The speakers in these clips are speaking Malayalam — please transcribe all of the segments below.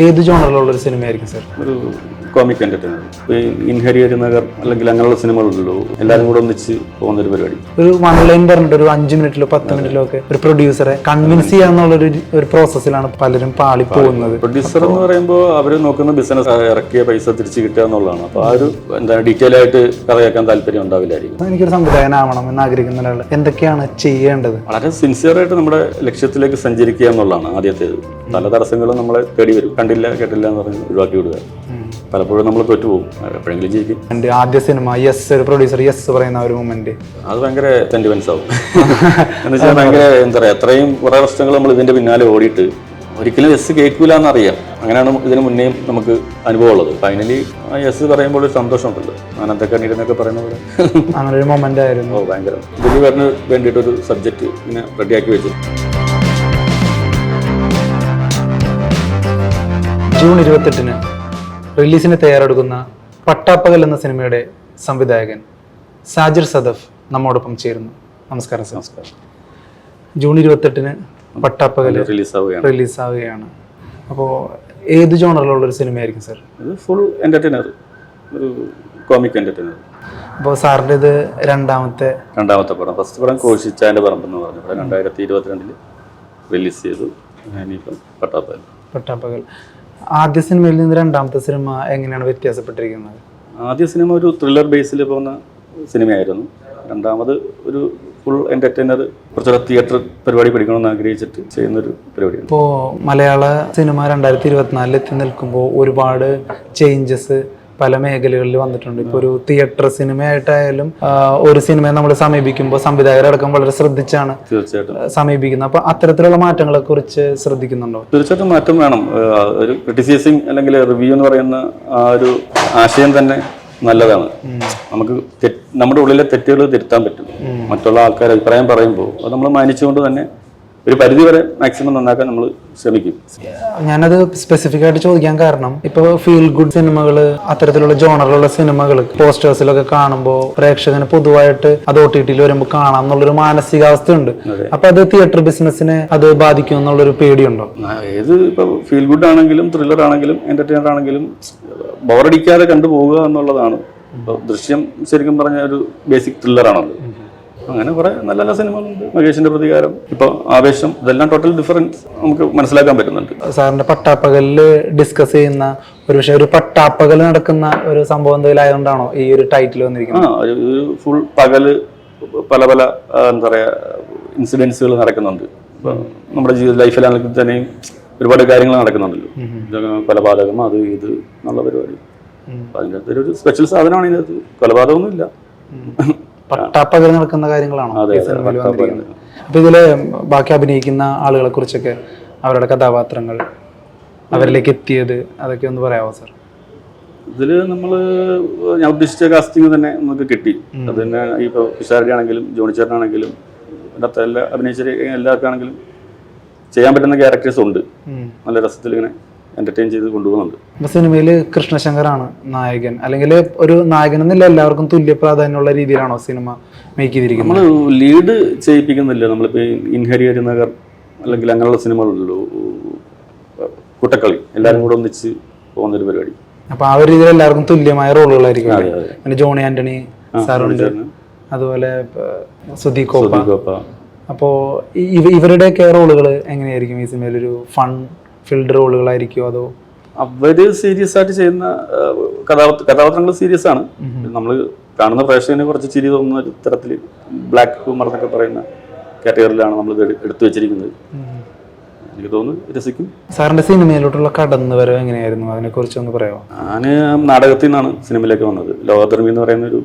ഏത് ജോണറിലുള്ള ഒരു സിനിമയായിരിക്കും സാർ? ഒരു കോമിക് എന്റർടൈനർ. ഇൻഹരിയർ നഗർ അല്ലെങ്കിൽ അങ്ങനെയുള്ള സിനിമകളുണ്ടല്ലോ, എല്ലാവരും കൂടെ ഒന്നിച്ച് പോകുന്ന ഒരു പരിപാടി. ഒരു 1 ലൈൻ പറഞ്ഞിട്ട് ഒരു 5 മിനിറ്റിലോ 10 മിനിറ്റിലോ ഒക്കെ ഒരു പ്രൊഡ്യൂസറെ കൺവിൻസ് ചെയ്യാന്നുള്ള ഒരു പ്രോസസ്സിലാണ് പലരും പാളി പോകുന്നത്. പ്രൊഡ്യൂസർ എന്ന് പറയുമ്പോൾ അവർ നോക്കുന്ന ബിസിനസ് ഇറക്കിയ പൈസ തിരിച്ചു കിട്ടുക എന്നുള്ളതാണ്. അപ്പോൾ ആ ഒരു ഡീറ്റെയിൽ ആയിട്ട് കഥയാക്കാൻ താല്പര്യം ഉണ്ടാവില്ലായിരിക്കും. എനിക്കൊരു സംവിധായകനാവണം എന്ന് ആഗ്രഹിക്കുന്ന ഒരാൾ എന്തൊക്കെയാണ് ചെയ്യേണ്ടത്? വളരെ സിൻസിയർ ആയിട്ട് നമ്മുടെ ലക്ഷ്യത്തിലേക്ക് സഞ്ചരിക്കുക എന്നുള്ളതാണ് ആദ്യത്തേത്. പല തടസ്സങ്ങളും നമ്മളെ തേടി വരും. കണ്ടില്ല കേട്ടില്ല എന്ന് പറഞ്ഞ് ഒഴിവാക്കി വിടുക. പലപ്പോഴും നമ്മൾ തോറ്റുപോകും, എപ്പോഴെങ്കിലും ജയിക്കും. എൻ്റെ ആദ്യ സിനിമ ഒരു പ്രൊഡ്യൂസർ പറയുന്ന ഒരു മൊമെന്റ് അത് ഭയങ്കര സെന്റിമെന്റ്സ് ആവും. എന്ന് വെച്ചാൽ ഭയങ്കര എന്താ പറയുക, അത്രയും കുറെ വർഷങ്ങൾ നമ്മൾ ഇതിന്റെ പിന്നാലെ ഓടിയിട്ട് ഒരിക്കലും കേൾക്കൂല എന്നറിയാം. അങ്ങനെയാണ് ഇതിന് മുന്നേയും നമുക്ക് അനുഭവം ഉള്ളത്. ഫൈനലി പറയുമ്പോൾ ഒരു സന്തോഷമുണ്ടല്ലോ, അനന്ത കണ്ണീരെന്നൊക്കെ പറയുന്ന പോലെ അങ്ങനെ ഒരു മൊമെന്റ് ആയിരുന്നു. ഭയങ്കര ദിലീപേട്ടന് വേണ്ടിയിട്ടൊരു സബ്ജക്റ്റ് ഇങ്ങനെ റെഡിയാക്കി വെച്ചു. ജൂൺ 28-ന് റിലീസിന് തയ്യാറെടുക്കുന്ന പട്ടാപ്പകൽ എന്ന സിനിമയുടെ സംവിധായകൻ സാജിർ സദഫ് നമ്മോടൊപ്പം ചേരുന്നു. നമസ്കാരം സാർ. നമസ്കാരം. ജൂൺ 28-ന് പട്ടാപ്പകൽ റിലീസാവുകയാണ്. അപ്പോൾ ഏത് ജോണറിലുള്ള ഒരു സിനിമയായിരിക്കും സാർ? ഇത് ഫുൾ എന്റർടൈനർ, ഒരു കോമിക് എന്റർടൈനർ. അപ്പോൾ സാറിൻ്റെ ഇത് രണ്ടാമത്തെ പടം. ഫസ്റ്റ് പടം കോശിച്ചാൻ്റെ പറമ്പ് എന്ന് പറഞ്ഞ പടം 2022 റിലീസ് ചെയ്തു. ഇനിയിപ്പം പട്ടാപ്പകൽ. ആദ്യ സിനിമയിൽ നിന്ന് രണ്ടാമത്തെ സിനിമ എങ്ങനെയാണ് വ്യത്യാസപ്പെട്ടിരിക്കുന്നത്? ആദ്യ സിനിമ ഒരു ത്രില്ലർ ബേസിൽ പോകുന്ന സിനിമയായിരുന്നു. രണ്ടാമത് ഒരു ഫുൾ എന്റർടൈനർ, കുറച്ചുകൂടെ തിയേറ്റർ പരിപാടി പഠിക്കണമെന്ന് ആഗ്രഹിച്ചിട്ട് ചെയ്യുന്നൊരു പരിപാടിയാണ്. ഇപ്പോൾ മലയാള സിനിമ 2024 എത്തി നിൽക്കുമ്പോൾ ഒരുപാട് ചേഞ്ചസ് പല മേഖലകളിൽ വന്നിട്ടുണ്ട്. ഇപ്പോൾ ഒരു തിയേറ്റർ സിനിമയായിട്ടായാലും ഒരു സിനിമയെ നമ്മൾ സമീപിക്കുമ്പോൾ സംവിധായകരടക്കം വളരെ ശ്രദ്ധിച്ചാണ് തീർച്ചയായിട്ടും സമീപിക്കുന്നത്. അപ്പൊ അത്തരത്തിലുള്ള മാറ്റങ്ങളെ കുറിച്ച് ശ്രദ്ധിക്കുന്നുണ്ടോ? തീർച്ചയായിട്ടും മാറ്റം വേണം. ഒരു ക്രിറ്റിസൈസിങ് അല്ലെങ്കിൽ റിവ്യൂ എന്ന് പറയുന്ന ആ ഒരു ആശയം തന്നെ നല്ലതാണ്. നമുക്ക് നമ്മുടെ ഉള്ളിലെ തെറ്റുകൾ തിരുത്താൻ പറ്റും. മറ്റുള്ള ആൾക്കാർ അഭിപ്രായം പറയുമ്പോൾ അത് നമ്മൾ മാനിച്ചുകൊണ്ട് തന്നെ ഒരു പരിധി വരെ മാക്സിമം നന്നാക്കാൻ നമ്മൾ ശ്രമിക്കും. ഞാനത് സ്പെസിഫിക് ആയിട്ട് ചോദിക്കാൻ കാരണം, ഇപ്പോൾ ഫീൽ ഗുഡ് സിനിമകൾ, അത്തരത്തിലുള്ള ജോണറിലുള്ള സിനിമകൾ പോസ്റ്റേഴ്സിലൊക്കെ കാണുമ്പോൾ പ്രേക്ഷകന് പൊതുവായിട്ട് അത് OTT-ൽ വരുമ്പോൾ കാണാം എന്നുള്ളൊരു മാനസികാവസ്ഥയുണ്ട്. അപ്പൊ അത് തിയേറ്റർ ബിസിനസിനെ അത് ബാധിക്കും എന്നുള്ളൊരു പേടിയുണ്ടോ? ഏത് ഇപ്പൊ ഫീൽ ഗുഡ് ആണെങ്കിലും ത്രില്ലർ ആണെങ്കിലും എന്റർടൈനർ ആണെങ്കിലും ബോറടിക്കാതെ കണ്ടുപോകുക എന്നുള്ളതാണ്. ഇപ്പൊ ദൃശ്യം ശരിക്കും പറഞ്ഞ ഒരു ബേസിക് ത്രില്ലറാണല്ലോ. അങ്ങനെ കുറെ നല്ല നല്ല സിനിമകളുണ്ട്. മഹേഷിന്റെ പ്രതികാരം, ഇപ്പൊ ആവേശം, ഇതെല്ലാം ടോട്ടൽ ഡിഫറൻസ് നമുക്ക് മനസ്സിലാക്കാൻ പറ്റുന്നുണ്ട്. സാറിന്റെ പട്ടാപ്പകലില് ഡിസ്കസ് ചെയ്യുന്ന ഒരു വിഷയം, ഒരു പട്ടാപ്പകൽ നടക്കുന്ന ഒരു സംഭവം എന്തെങ്കിലും ആയതുകൊണ്ടാണോ ഈ ഒരു ടൈറ്റിൽ വന്നിരിക്കുന്നത്? ഒരു ഫുൾ പകല് പല പല എന്താ പറയാ ഇൻസിഡൻസുകൾ നടക്കുന്നുണ്ട്. ഇപ്പൊ നമ്മുടെ ജീവിത ലൈഫിലാണെങ്കിൽ തന്നെയും ഒരുപാട് കാര്യങ്ങൾ നടക്കുന്നുണ്ടല്ലോ. കൊലപാതകം, അത് ഇത് എന്നുള്ള പരിപാടി. അതിൻ്റെ അകത്തൊരു സ്പെഷ്യൽ സാധനമാണ് ഇതിനകത്ത്. കൊലപാതകമൊന്നും ഇല്ല, പട്ടാപ്പകൽ നടക്കുന്ന കാര്യങ്ങളാണോ വന്നിരിക്കുന്നത്? അപ്പൊ ഇതില് ബാക്കി അഭിനയിക്കുന്ന ആളുകളെ കുറിച്ചൊക്കെ, അവരുടെ കഥാപാത്രങ്ങൾ, അവരിലേക്ക് എത്തിയത്, അതൊക്കെ ഒന്ന് പറയാമോ സാർ? ഇതില് ഞാൻ ഉദ്ദേശിച്ച കാസ്റ്റിംഗ് തന്നെ നമുക്ക് കിട്ടി. അത് തന്നെ ഇപ്പൊ പിഷാരടി ആണെങ്കിലും ജോണിച്ചേട്ടനാണെങ്കിലും അതിനകത്ത് അഭിനയിച്ച എല്ലാവർക്കാണെങ്കിലും ചെയ്യാൻ പറ്റുന്ന ക്യാരക്ടേഴ്സ് ഉണ്ട്. നല്ല രസത്തിൽ ഇങ്ങനെ എന്റർടൈൻ ചെയ്ത് കൊണ്ടുപോകുന്നുണ്ട്. സിനിമയിൽ കൃഷ്ണശങ്കറാണ് നായകൻ, അല്ലെങ്കിൽ ഒരു നായകൻ എന്നില്ല, എല്ലാവർക്കും തുല്യ പ്രാധാന്യമുള്ള രീതിയിലാണോ സിനിമ മേക്ക് ചെയ്തിരിക്കുന്നത്? നമ്മൾ ലീഡ് ചെയ്യിപ്പിക്കുന്നില്ല. നമ്മളിപ്പോൾ ഇൻഹരിയർ നഗർ അല്ലെങ്കിൽ അങ്ങനെയുള്ള സിനിമകളുണ്ടല്ലോ, കുട്ടക്കളി, എല്ലാവരും കൂടെ ഒന്നിച്ച് പോകുന്നൊരു പരിപാടി. അപ്പൊ ആ ഒരു രീതിയിൽ എല്ലാവർക്കും തുല്യമായ റോളുകളായിരിക്കും. പിന്നെ ജോണി ആന്റണി സാറുണ്ട്, അതുപോലെ സുധീ കോപ്പ. അപ്പോ ഇവരുടെയൊക്കെ റോളുകൾ എങ്ങനെയായിരിക്കും ഈ സിനിമയിൽ? ഒരു ഫൺ ഫിൽഡ് റോളുകളായിരിക്കും അതോ? അവര് സീരിയസ് ആയിട്ട് ചെയ്യുന്ന കഥാപാത്രങ്ങൾ സീരിയസ് ആണ്. നമ്മൾ കാണുന്ന പ്രേക്ഷകനെ കുറച്ച് ചിരി തോന്നുന്ന ഒരു തരത്തിൽ ബ്ലാക്ക് ഹ്യൂമർ എന്നൊക്കെ പറയുന്ന കാറ്റഗറിയിലാണ് നമ്മൾ എടുത്തു വെച്ചിരിക്കുന്നത്. എനിക്ക് തോന്നുന്നു രസിക്കും. സാറിന്റെ സിനിമയിലോട്ടുള്ള കടന്നുവരവ് എങ്ങനെയായിരുന്നു? അതിനെ കുറിച്ച് ഒന്ന് പറയാമോ? ഞാൻ നാടകത്തിൽ നിന്നാണ് സിനിമയിലേക്ക് വന്നത്. ലോകധർമ്മി എന്ന് പറയുന്ന ഒരു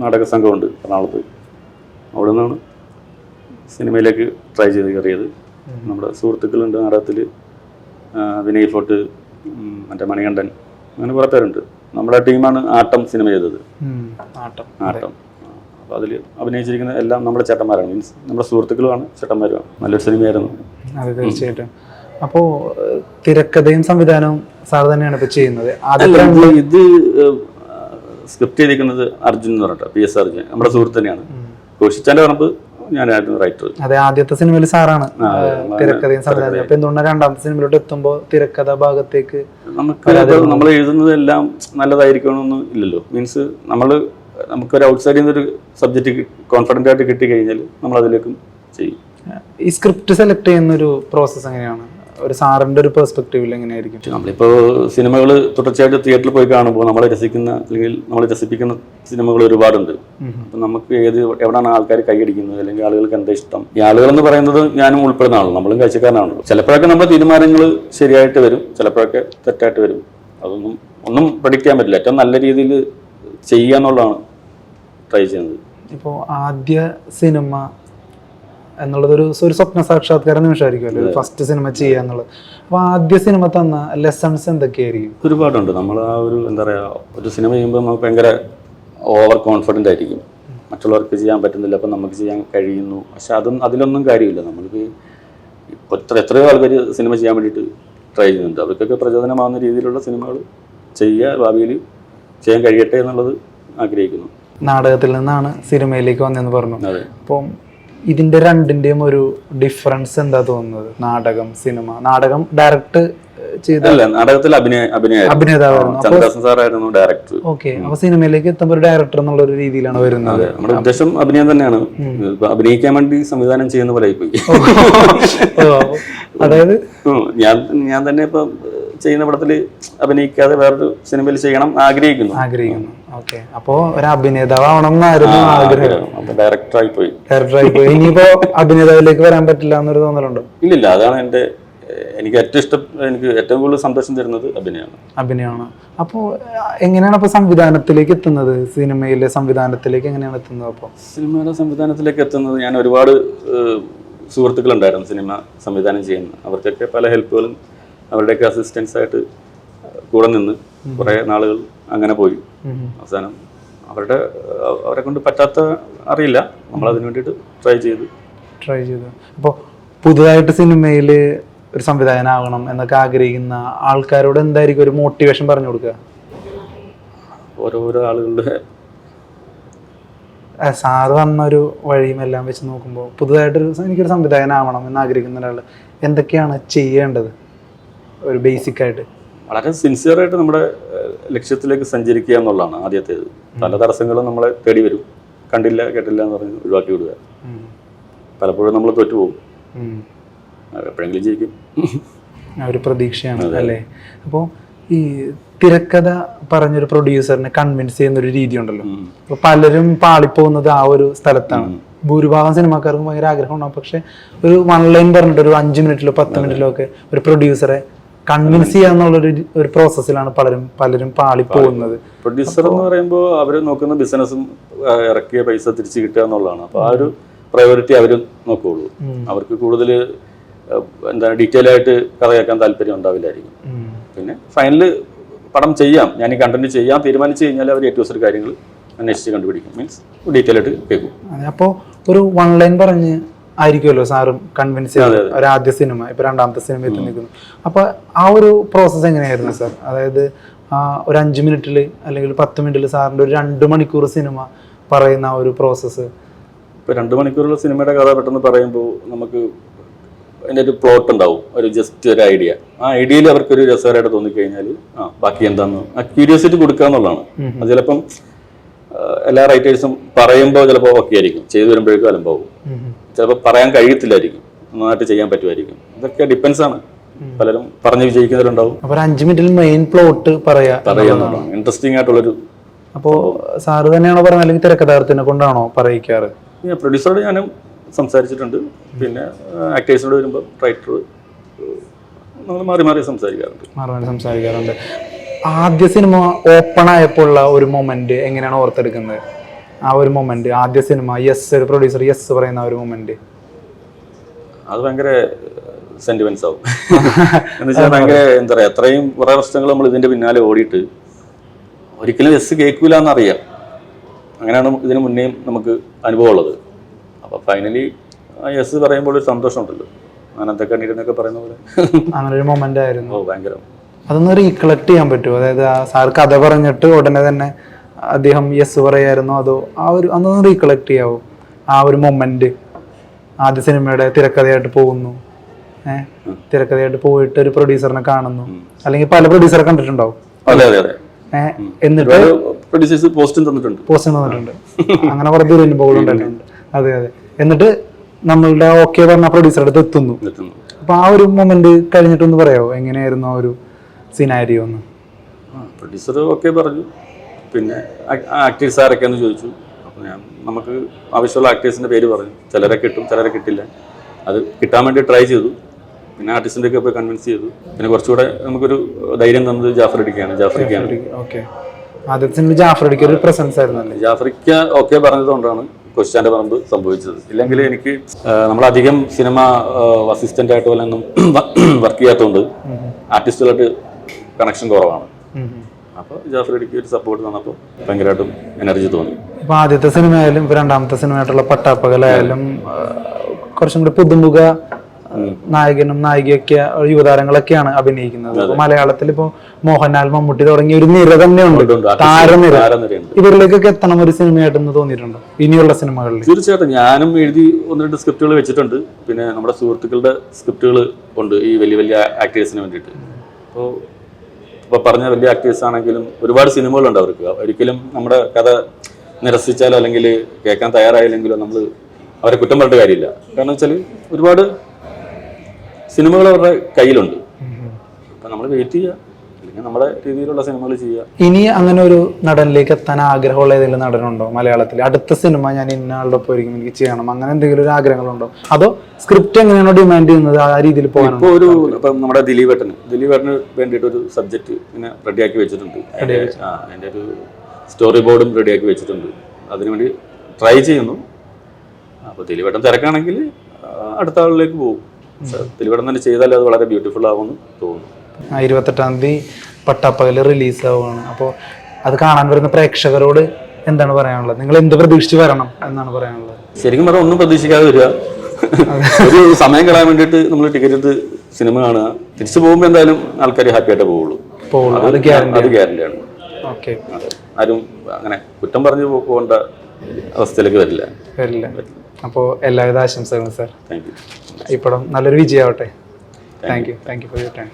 നാടക സംഘമുണ്ട് എറണാകുളത്ത്. അവിടെ നിന്നാണ് സിനിമയിലേക്ക് ട്രൈ ചെയ്ത് കയറിയത്. നമ്മുടെ സുഹൃത്തുക്കളുണ്ട് നാടകത്തിൽ, വിനയ് ഫോർട്ട്, മറ്റേ മണികണ്ഠൻ, അങ്ങനെ കുറേ പേരുണ്ട്. നമ്മുടെ ടീമാണ് ആട്ടം സിനിമ ചെയ്തത്. ആട്ടം. അപ്പോൾ അതിൽ അഭിനയിച്ചിരിക്കുന്ന എല്ലാം നമ്മുടെ ചേട്ടന്മാരാണ്, മീൻസ് നമ്മുടെ സുഹൃത്തുക്കളുമാണ്, ചേട്ടന്മാരുമാണ്. നല്ലൊരു സിനിമയായിരുന്നു. അതെ, തീർച്ചയായിട്ടും. അപ്പോൾ തിരക്കഥയും സംവിധാനവും സാർ തന്നെയാണ് ഇപ്പോൾ ചെയ്യുന്നത്? ഇത് സ്ക്രിപ്റ്റ് ചെയ്തിരിക്കുന്നത് അർജുൻ എന്ന് പറഞ്ഞിട്ട്, PS അർജുൻ, നമ്മുടെ സുഹൃത്ത് തന്നെയാണ്. കോശിച്ചാൻ്റെ പറമ്പ് ഞാനായിരുന്നു റൈറ്റർ. അതെ, ആദ്യത്തെ സിനിമയിൽ സാറാണ് തിരക്കഥയും സംവിധാനം. അപ്പൊ എന്തുകൊണ്ടാണ് രണ്ടാമത്തെ സിനിമയിലോട്ട് എത്തുമ്പോൾ തിരക്കഥ ഭാഗത്തേക്ക് നമ്മൾ എഴുതുന്നതെല്ലാം നല്ലതായിരിക്കണമെന്ന് ഇല്ലല്ലോ. മീൻസ് നമുക്കൊരു ഔട്ട്സൈഡിൽ നിന്നൊരു സബ്ജക്റ്റ് കോൺഫിഡൻ്റ് ആയിട്ട് കിട്ടിക്കഴിഞ്ഞാൽ നമ്മൾ അതിലേക്കും ചെയ്യും. ഈ സ്ക്രിപ്റ്റ് സെലക്ട് ചെയ്യുന്ന ഒരു പ്രോസസ്സ് എങ്ങനെയാണ്? ഒരു സാറിന്റെ ഒരു പെർസ്പെക്റ്റീവിൽ എങ്ങനെയായിരിക്കും? നമ്മളിപ്പോൾ സിനിമകൾ തുടർച്ചയായിട്ട് തിയേറ്ററിൽ പോയി കാണുമ്പോൾ നമ്മളെ രസിക്കുന്ന അല്ലെങ്കിൽ നമ്മളെ രസിപ്പിക്കുന്ന സിനിമകൾ ഒരുപാടുണ്ട്. അപ്പം നമുക്ക് എവിടെയാണ് ആൾക്കാർ കൈയടിക്കുന്നത് അല്ലെങ്കിൽ ആളുകൾക്ക് എന്താ ഇഷ്ടം? ഈ ആളുകൾ എന്ന് പറയുന്നത് ഞാനും ഉൾപ്പെടുന്ന ആളാണ്, നമ്മളും കാഴ്ചക്കാരനാണല്ലോ. ചിലപ്പോഴൊക്കെ നമ്മുടെ തീരുമാനങ്ങൾ ശരിയായിട്ട് വരും, ചിലപ്പോഴൊക്കെ തെറ്റായിട്ട് വരും. ഒന്നും പ്രഡിക്റ്റ് ചെയ്യാൻ പറ്റില്ല. ഏറ്റവും നല്ല രീതിയിൽ ചെയ്യുക എന്നുള്ളതാണ് ട്രൈ ചെയ്യുന്നത്. ഇപ്പോൾ ആദ്യ സിനിമ എന്നുള്ളത് ഒരു സ്വപ്ന സാക്ഷാത്കാര നിമിഷമായിരിക്കുമല്ലോ, ഫസ്റ്റ് സിനിമ ചെയ്യുക എന്നുള്ളത്. അപ്പോൾ ആദ്യ സിനിമ തന്ന ലെസൺസ് എന്തൊക്കെയായിരിക്കും? ഒരുപാടുണ്ട്. നമ്മൾ ആ ഒരു എന്താ പറയുക, ഒരു സിനിമ ചെയ്യുമ്പോൾ നമുക്ക് ഭയങ്കര ഓവർ കോൺഫിഡൻ്റ് ആയിരിക്കും. മറ്റുള്ളവർക്ക് ചെയ്യാൻ പറ്റുന്നില്ല, അപ്പം നമുക്ക് ചെയ്യാൻ കഴിയുന്നു. പക്ഷെ അതിലൊന്നും കാര്യമില്ല. നമ്മൾക്ക് ഇപ്പോൾ എത്രയോ ആൾക്കാർ സിനിമ ചെയ്യാൻ വേണ്ടിയിട്ട് ട്രൈ ചെയ്യുന്നുണ്ട്. അവർക്കൊക്കെ പ്രചോദനമാകുന്ന രീതിയിലുള്ള സിനിമകൾ ചെയ്യുക, ഭാവിയിൽ ചെയ്യാൻ കഴിയട്ടെ എന്നുള്ളത് ആഗ്രഹിക്കുന്നു. നാടകത്തിൽ നിന്നാണ് സിനിമയിലേക്ക് വന്നതെന്ന് പറഞ്ഞു. അപ്പം ഇതിന്റെ രണ്ടിന്റെയും ഒരു ഡിഫറൻസ് എന്താ തോന്നുന്നത്? നാടകം, സിനിമ. നാടകം ഡയറക്റ്റ് ചെയ്തല്ല, നാടകത്തിൽ അഭിനേതാവായിരുന്നു, ചന്ദ്രദാസൻ സാറായിരുന്നു ഡയറക്ടർ. ഓക്കെ. അപ്പൊ സിനിമയിലേക്ക് എത്തുമ്പോൾ ഒരു ഡയറക്ടർ എന്നുള്ള ഒരു രീതിയിലാണ് വരുന്നത്. നമ്മുടെ ഉദ്ദേശം അഭിനയം തന്നെയാണ്. അഭിനയിക്കാൻ വേണ്ടി സംവിധാനം ചെയ്യുന്ന പോലെ ആയിപ്പോയി. അതായത് ഞാൻ തന്നെ ഇപ്പൊ ചെയ്യുന്ന പടത്തിൽ അഭിനയിക്കാതെ വേറൊരു സിനിമയിൽ ചെയ്യണം ആഗ്രഹിക്കുന്നു. ഓക്കെ. അപ്പോ ഒരു അഭിനേതാവണം എന്നായിരുന്നു ആഗ്രഹം. ഡയറക്ടറായി പോയി. ഇനിയിപ്പോ അഭിനേതാവിലേക്ക് വരാൻ പറ്റില്ല എന്നൊരു തോന്നലുണ്ടോ? ഇല്ലില്ല, അതാണ് എനിക്ക് ഏറ്റവും കൂടുതൽ സന്തോഷം തരുന്നത് അഭിനയമാണ്. അപ്പോൾ എങ്ങനെയാണ് അപ്പൊ സംവിധാനത്തിലേക്ക് എത്തുന്നത്? സിനിമയിലെ സംവിധാനത്തിലേക്ക് എങ്ങനെയാണ് എത്തുന്നത്? അപ്പോൾ സിനിമയുടെ സംവിധാനത്തിലേക്ക് എത്തുന്നത്, ഞാൻ ഒരുപാട് സുഹൃത്തുക്കളുണ്ടായിരുന്നു സിനിമ സംവിധാനം ചെയ്യുന്ന. അവർക്കൊക്കെ പല ഹെൽപ്പുകളും അവരുടെയൊക്കെ അസിസ്റ്റൻസ് ആയിട്ട് കൂടെ നിന്ന് കുറേ നാളുകൾ അങ്ങനെ പോയി. അവസാനം അവരെ കൊണ്ട് പറ്റാത്ത അറിയില്ല, നമ്മളതിന് വേണ്ടിയിട്ട് ട്രൈ ചെയ്തു. അപ്പോൾ പുതുതായിട്ട് സിനിമയിൽ ഒരു സംവിധായകനാകണം എന്നൊക്കെ ആഗ്രഹിക്കുന്ന ആൾക്കാരോട് എന്തായിരിക്കും ഒരു മോട്ടിവേഷൻ പറഞ്ഞു കൊടുക്കുക? ഓരോരോ ആളുകളുടെ സാറ് വന്നൊരു വഴിയും എല്ലാം വെച്ച് നോക്കുമ്പോൾ പുതുതായിട്ടൊരു എനിക്കൊരു സംവിധായകനാവണം എന്ന് ആഗ്രഹിക്കുന്ന ഒരാൾ എന്തൊക്കെയാണ് ചെയ്യേണ്ടത്? ഒരു ബേസിക് ആയിട്ട് വളരെ സിൻസിയറായിട്ട് നമ്മുടെ ലക്ഷ്യത്തിലേക്ക് സഞ്ചരിക്കുക എന്നുള്ളതാണ് ആദ്യത്തേത്. പല തടസ്സങ്ങളും നമ്മളെ തേടി വരും. കണ്ടില്ല കേട്ടില്ല എന്ന് പറഞ്ഞ് ഒഴിവാക്കി വിടുക. പലപ്പോഴും നമ്മൾ തോറ്റുപോകും, എപ്പോഴെങ്കിലും ജയിക്കും, ഒരു പ്രതീക്ഷയാണ് അല്ലേ? അപ്പോൾ ഈ തിരക്കഥ പറഞ്ഞൊരു പ്രൊഡ്യൂസറിനെ കൺവിൻസ് ചെയ്യുന്ന ഒരു രീതി ഉണ്ടല്ലോ. അപ്പോൾ പലരും പാളിപ്പോകുന്നത് ആ ഒരു സ്ഥലത്താണ്. ഭൂരിഭാഗം സിനിമാക്കാർക്കും ഭയങ്കര ആഗ്രഹം ഉണ്ടാവും, പക്ഷെ ഒരു 1 ലൈൻ പറഞ്ഞിട്ട് ഒരു 5 മിനിറ്റിലോ 10 മിനിറ്റിലോ ഒക്കെ ഒരു പ്രൊഡ്യൂസറെ കൺവിൻസ് ചെയ്യാന്നുള്ളൊരു ഒരു പ്രോസസ്സിലാണ് പലരും പാളിപ്പോകുന്നത്. പ്രൊഡ്യൂസർ എന്ന് പറയുമ്പോൾ അവർ നോക്കുന്ന ബിസിനസ്സും ഇറക്കിയ പൈസ തിരിച്ചു കിട്ടുക എന്നുള്ളതാണ്. അപ്പോൾ ആ ഒരു പ്രയോറിറ്റി അവർ നോക്കുകയുള്ളൂ. അവർക്ക് കൂടുതൽ ഡീറ്റെയിൽ ആയിട്ട് കഥ കേൾക്കാൻ താല്പര്യം ഉണ്ടാവില്ലായിരിക്കും. പിന്നെ ഫൈനല് പടം ചെയ്യാം, ഞാൻ ഈ കണ്ടന്റ് ചെയ്യാൻ തീരുമാനിച്ചു കഴിഞ്ഞാൽ അവർ ഏറ്റവും ഒരു കാര്യങ്ങൾ അന്വേഷിച്ച് കണ്ടുപിടിക്കും. മീൻസ് ഡീറ്റെയിൽ ആയിട്ട് കേൾക്കും. അപ്പോൾ ഒരു 1 ലൈൻ പറഞ്ഞ് ആയിരിക്കുമല്ലോ സാറും കൺവിൻസ് ചെയ്തത് ഒരു ആദ്യ സിനിമ, ഇപ്പൊ രണ്ടാമത്തെ സിനിമ എത്തി നിൽക്കുന്നു. അപ്പൊ ആ ഒരു പ്രോസസ്സ് എങ്ങനെയായിരുന്നു സാർ? അതായത് ഒരു 5 മിനിറ്റിൽ അല്ലെങ്കിൽ 10 മിനിറ്റിൽ സാറിന്റെ ഒരു 2 മണിക്കൂർ സിനിമ പറയുന്ന ആ ഒരു പ്രോസസ്സ്? ഇപ്പൊ 2 മണിക്കൂറുള്ള സിനിമയുടെ കഥ പെട്ടെന്ന് പറയുമ്പോൾ നമുക്ക് അതിൻ്റെ ഒരു പ്ലോട്ട് ഉണ്ടാവും, ജസ്റ്റ് ഒരു ഐഡിയ. ആ ഐഡിയയിൽ അവർക്കൊരു രസകരമായിട്ട് തോന്നിക്കഴിഞ്ഞാൽ ബാക്കി എന്താണെന്ന് ആ ക്യൂരിയോസിറ്റി കൊടുക്കുക എന്നുള്ളതാണ്. അത് ചിലപ്പം എല്ലാ റൈറ്റേഴ്സും പറയുമ്പോൾ ചിലപ്പോൾ ഓക്കെ ആയിരിക്കും, ചെയ്തു വരുമ്പോഴേക്കും അലമ്പാവും. ചിലപ്പോൾ പറയാൻ കഴിയത്തില്ലായിരിക്കും, നന്നായിട്ട് ചെയ്യാൻ പറ്റുമായിരിക്കും. ഇതൊക്കെ ഡിപ്പെൻസ് ആണ്. പലരും പറഞ്ഞ് വിജയിക്കുന്നവരുണ്ടാവും. അപ്പോൾ 5 മിനിറ്റിൽ മെയിൻ പ്ലോട്ട് പറയാന്നുള്ളതാണ് ഇൻട്രസ്റ്റിംഗ് ആയിട്ടുള്ളൊരു. അപ്പോൾ സാറ് തന്നെയാണോ പറയുന്നത് അല്ലെങ്കിൽ തിരക്കഥാകൃത്തിനെ കൊണ്ടാണോ പറയിക്കാറ്? പ്രൊഡ്യൂസറോട് ഞാനും സംസാരിച്ചിട്ടുണ്ട്. പിന്നെ ആക്ടേഴ്സിനോട് വരുമ്പോൾ റൈറ്റർ നമ്മൾ മാറി സംസാരിക്കാറുണ്ട്. ആദ്യ സിനിമ ഓപ്പൺ ആയപ്പോൾ ഉള്ള ഒരു മൊമെന്റ് എങ്ങനെയാണ് ഓർത്തെടുക്കുന്നത്? ആ ഒരു മൊമെന്റ്, ആദ്യ സിനിമ ഒരു പ്രൊഡ്യൂസർ യെസ് പറയുന്ന ഒരു മൊമെന്റ്, അത് ഭയങ്കര സെന്റിമെന്റ്സ് ആവും. എന്ന് വെച്ചാൽ ഭയങ്കര എന്താ പറയുക, അത്രയും കുറേ വർഷങ്ങൾ നമ്മൾ ഇതിന്റെ പിന്നാലെ ഓടിയിട്ട് ഒരിക്കലും യെസ് കേൾക്കൂല എന്നറിയാം. അങ്ങനെയാണ് ഇതിന് മുന്നേയും നമുക്ക് അനുഭവം ഉള്ളത്. അപ്പോൾ ഫൈനലി യെസ് പറയുമ്പോൾ ഒരു സന്തോഷമുണ്ടല്ലോ, അങ്ങനത്തെ കണ്ണീരെന്നൊക്കെ പറയുന്ന പോലെ അങ്ങനെ ഒരു മൊമെന്റ് ആയിരുന്നു. ഭയങ്കര. അതൊന്ന് റീകളക്ട് ചെയ്യാൻ പറ്റുമോ? അതായത് സാർ കഥ പറഞ്ഞിട്ട് ഉടനെ തന്നെ അദ്ദേഹം യെസ് പറയായിരുന്നോ, അതോ ആ ഒരു അതൊന്ന് റീകളക്ട് ചെയ്യാവോ ആ ഒരു മൊമെന്റ്? ആദ്യ സിനിമയുടെ തിരക്കഥയായിട്ട് പോകുന്നു, തിരക്കഥയായിട്ട് പോയിട്ട് ഒരു പ്രൊഡ്യൂസറിനെ കാണുന്നു, അല്ലെങ്കിൽ പല പ്രൊഡ്യൂസറെ കണ്ടിട്ടുണ്ടാവും. എന്നിട്ട് പോസ്റ്റ് തന്നിട്ടുണ്ട്, അങ്ങനെ കുറെ ദുരനുഭവങ്ങൾ ഉണ്ടായിട്ടുണ്ട്. അതെ അതെ. എന്നിട്ട് നമ്മളുടെ ഓക്കെ പറഞ്ഞ പ്രൊഡ്യൂസറുടെ അടുത്ത് എത്തുന്നു. അപ്പൊ ആ ഒരു മൊമെന്റ് കഴിഞ്ഞിട്ടൊന്ന് പറയാമോ, എങ്ങനെയായിരുന്നു ആ ഒരു സിനാരിയോ ഒന്ന്? പ്രൊഡ്യൂസർ ഓക്കെ പറഞ്ഞു. പിന്നെ ആക്ടേഴ്സ് ആരൊക്കെയാന്ന് ചോദിച്ചു. അപ്പോൾ നമുക്ക് ആവശ്യമുള്ള ആക്ടേഴ്സിന്റെ പേര് പറഞ്ഞു. ചിലരെ കിട്ടും, ചിലരെ കിട്ടില്ല. അത് കിട്ടാൻ വേണ്ടി ട്രൈ ചെയ്തു. പിന്നെ ആർട്ടിസ്റ്റിന്റെ ഒക്കെ പോയി കൺവിൻസ് ചെയ്തു. പിന്നെ കുറച്ചുകൂടെ നമുക്കൊരു ധൈര്യം തന്നത് ജാഫറിക്കാണ്. ജാഫറിക്ക് ഒരു പ്രസൻസ് ആയിരുന്നു. ജാഫറിക്ക ഓക്കെ പറഞ്ഞതുകൊണ്ടാണ് കൊച്ചാന്റെ പറമ്പ് സംഭവിച്ചത്. ഇല്ലെങ്കിൽ എനിക്ക് നമ്മളധികം സിനിമ അസിസ്റ്റന്റ് ആയിട്ട് പോലൊന്നും വർക്ക് ചെയ്യാത്തതുകൊണ്ട് ആർട്ടിസ്റ്റുകളായിട്ട് കണക്ഷൻ കുറവാണ്. അപ്പോൾ ജാഫറിക്ക് ഒരു സപ്പോർട്ട് തന്നപ്പോൾ ഭയങ്കരമായിട്ടും എനർജി തോന്നി. ഇപ്പൊ ആദ്യത്തെ സിനിമയായാലും ഇപ്പൊ രണ്ടാമത്തെ സിനിമയായിട്ടുള്ള പട്ടാപ്പകലായാലും കുറച്ചും കൂടി പുതുമുഖ നായകനും നായികയൊക്കെ യുവതാരങ്ങളൊക്കെയാണ് അഭിനയിക്കുന്നത്. മലയാളത്തിൽ ഇപ്പോ മോഹൻലാൽ, മമ്മൂട്ടി തുടങ്ങിയ ഒരു നിര തന്നെയുണ്ട്, താരനിര. ഇവരിലേക്കൊക്കെ എത്തണം ഒരു സിനിമയായിട്ടെന്ന് തോന്നിയിട്ടുണ്ടോ ഇനിയുള്ള സിനിമകളിൽ? തീർച്ചയായിട്ടും. ഞാനും എഴുതി 1-2 സ്ക്രിപ്റ്റുകൾ വെച്ചിട്ടുണ്ട്. പിന്നെ നമ്മുടെ സുഹൃത്തുക്കളുടെ സ്ക്രിപ്റ്റുകൾ ഉണ്ട് ഈ വലിയ വലിയ ആക്ടേഴ്സിന് വേണ്ടിയിട്ട്. ഇപ്പോൾ പറഞ്ഞ വലിയ ആക്ടേഴ്സ് ആണെങ്കിലും ഒരുപാട് സിനിമകളുണ്ട് അവർക്ക്. ഒരിക്കലും നമ്മുടെ കഥ നിരസിച്ചാലോ അല്ലെങ്കിൽ കേൾക്കാൻ തയ്യാറായില്ലെങ്കിലോ നമ്മൾ അവരെ കുറ്റം പറഞ്ഞിട്ട് കാര്യമില്ല. കാരണം വെച്ചാൽ ഒരുപാട് സിനിമകൾ അവരുടെ കയ്യിലുണ്ട്. അപ്പം നമ്മൾ വെയിറ്റ് ചെയ്യുക, അല്ലെങ്കിൽ നമ്മുടെ രീതിയിലുള്ള സിനിമകൾ ചെയ്യുക. ഇനി അങ്ങനെ ഒരു നടനിലേക്ക് എത്താൻ ആഗ്രഹമുള്ള ഏതെങ്കിലും നടനുണ്ടോ മലയാളത്തിൽ? അടുത്ത സിനിമ ഞാൻ ഇന്ന ആളുടെ ഒപ്പം എനിക്ക് ചെയ്യണം, അങ്ങനെ എന്തെങ്കിലും ഒരു ആഗ്രഹങ്ങളുണ്ടോ? അതോ സ്ക്രിപ്റ്റ് എങ്ങനെയാണോ ഡിമാൻഡ് ചെയ്യുന്നത് ആ രീതിയിൽ പോകാൻ? ഇപ്പോൾ ഇപ്പം നമ്മുടെ ദിലീപേട്ടന് വേണ്ടിയിട്ട് ഒരു സബ്ജക്റ്റ് ഇങ്ങനെ റെഡിയാക്കി വെച്ചിട്ടുണ്ട്. അതിൻ്റെ ഒരു സ്റ്റോറി ബോർഡും റെഡിയാക്കി വെച്ചിട്ടുണ്ട്. അതിനുവേണ്ടി ട്രൈ ചെയ്യുന്നു. അപ്പോൾ ദിലീപേട്ടൻ തിരക്കാണെങ്കിൽ അടുത്ത ആളിലേക്ക് പോകും. ദിലീപേട്ടൻ തന്നെ ചെയ്താൽ അത് വളരെ ബ്യൂട്ടിഫുൾ ആവുമെന്ന് തോന്നുന്നു. 28-ാം തീയതി പട്ടാപ്പകൽ റിലീസ് ആവുകയാണ്. അപ്പോൾ അത് കാണാൻ വരുന്ന പ്രേക്ഷകരോട് എന്താണ് പറയാനുള്ളത്? നിങ്ങൾ എന്ത് പ്രതീക്ഷിച്ച് വരണം എന്നാണ് പറയാനുള്ളത്? ശരിക്കും പറഞ്ഞാൽ ഒന്നും പ്രതീക്ഷിക്കാതെ വരിക. ഒരു സമയം കളയാൻ വേണ്ടിയിട്ട് നമ്മൾ ടിക്കറ്റ് എടുത്ത് സിനിമ കാണുക. തിരിച്ചു പോകുമ്പോൾ എന്തായാലും ആൾക്കാർ ഹാപ്പി ആയിട്ട് പോവുള്ളൂ. അത് ഗ്യാരണ്ടിയാണ്. ആരും അങ്ങനെ കുറ്റം പറഞ്ഞു പോകേണ്ട അവസ്ഥയിലേക്ക് വരില്ല. അപ്പോൾ എല്ലാവിധ ആശംസകളും സാർ. Thank you. ഈ പടം നല്ലൊരു വിജയമാവട്ടെ. Thank you for your time.